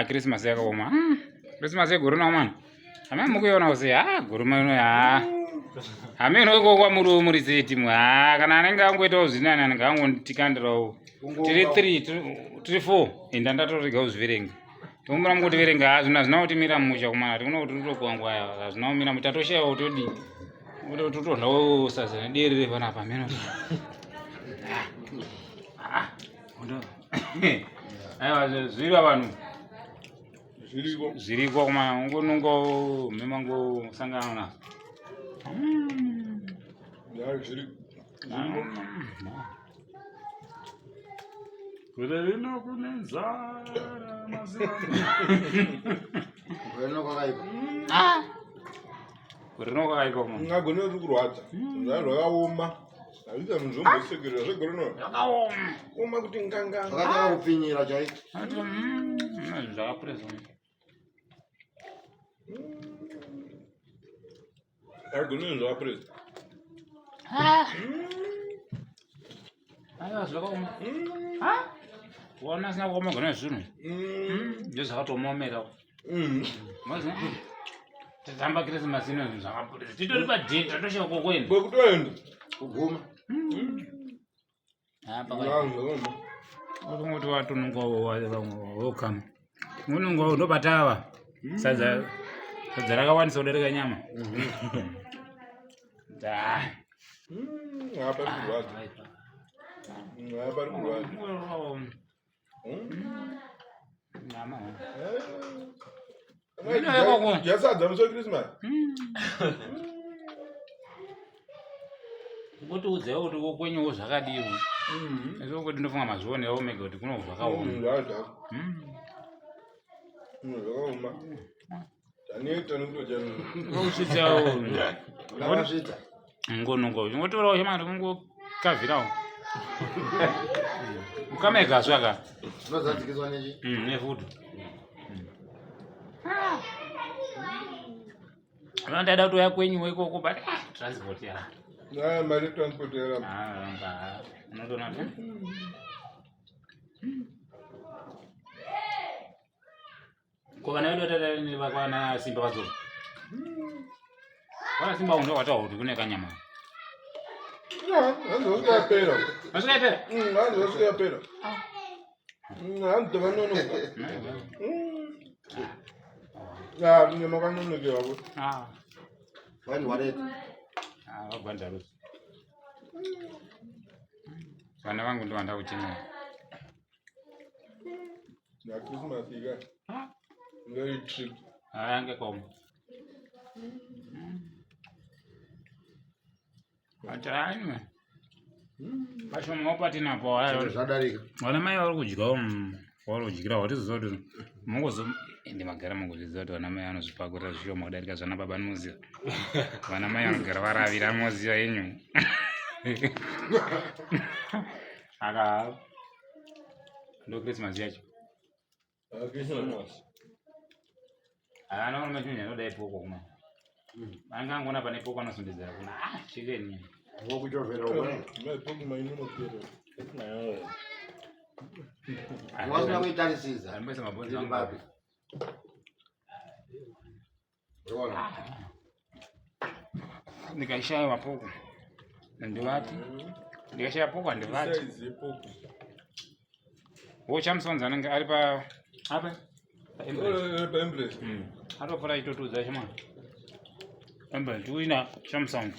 Christmas yakaoma. Christmas yegorona man. Ama mukuiona usi goroma ino ameno kwa muri seti kana anenge angoita uzvinani anenge angotikandirawo tiri 3 tiri 4 enda ndatorega uzviverenga tomura mungoti verenga hazvina kuti mira musha kumara tikuno kuti totogwangwaya hazvina kumira mutatoshayawo todi totodlawo sadza nederere panapa meno aiwa zviriwa vanhu zviriko kuma ungonungo memango sangana nazo Kurerino kunenzara mazima. Kurerino kwakaiko. Kurerino kwakaiko. Ngagone rukurwadza. Zvaro yakaoma. Azvita munzvimbo sekerera zvegorino. Yakaoma. Oma kuti nganga. Zvakataka kupfinyira chaiko. Zvakapresa. Agone zvakapresa. Aiwa zvakaoma. Wana sina kuoma gona zvinhu. Ndozvakatomomera. Mazi. Tamba Christmas ino zvakapresa. Titori pa date tatosha kokwenda. Kwekutoenda. Kuguma. Pakati. Ngoti watonunga welcome. Ununga ndobatawa. Sadza rakawanisa kudarika nyama. Da. Apa kurwadza. Apa kurwadza. Nyama. Yasadza muso Christmas. Kuti udzewo kuti kokwenyewo zvakadiwo. Ezvo kuti ndofunga mazvione omega kuti kuno zvakaoma. Zvakaoma. Taneta nokutoja. Ngosvitsawo. Ngosvitsa. Ngonongo. Ngotorawo chemari kungokavhirawo. Ukamega zvaka. Unozadzikiswa nechi? Nefudu. Ndada kutoya kwenyuwo ikoko but transport ya. Mari transport ya. Nga. Unotona tu. Kwa na tata ni vakwana Simba vazuru. Wana Simba undo watawo kuti kune kanyama. Ndozikapera. Masukapera? Ndozikapera. Ndova nono. Nyama kanonoke wako. Wani wareti. Wagwanda rusi. Vana vangu ndo vanda kuchimwa. Na Christmas ika. Very trip. Angekoma. Atani. Basho mopati na poa. Zvadarika. Wana mai vari kudyawo vari kudyira watizoti mungozo ende magara mungozviziva wana mai anozvipakurira zvishoma kudarika zvana baba nomuziva. Wana mai vanogara varavira moziva yenyu. Aka ndo Christmas yacho. Christmas. Ana wana majunya ndo dai poko kuma. Anga ngona pane poko anasondedzera kuna chikeni. Ngokuchovera umwe. Poko mainono kero. Wasina kuitarisisa. Ambesa mabonzi ambapi. Rona. Nikaishaya mapoko. Ndivati. Ndikashaya poko ndivati. Size poko. Chamsons anenge ari pa apa? Embrace. Atopfura itotudza chama. Embrace tuina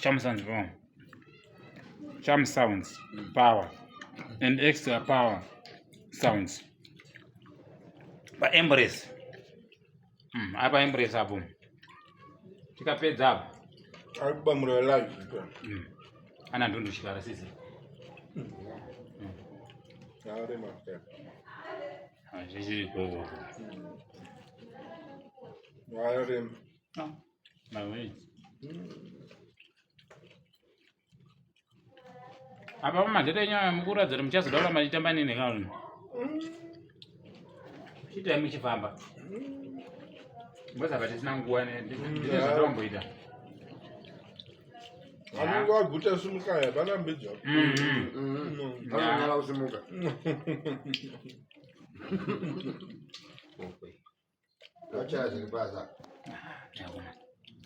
Chamsons bro. Cham sounds power and extra power sounds. Ba Embrace. Apa Embrace hapo. Tikapedza hapo. Alibamura live. Ana ndundu shikara sisi. Are master. Sisi kwa. Are. Na wewe. Apa madhete nyaya mukuradzira muchazodaura machitamba nini kana? Chita muchifamba. Ngoza patisina nguwa ndizvotomboita. Anenge waguta simukaya bana mbidza. Anonyala kusimuka. Acha zilipaza. Ndakona.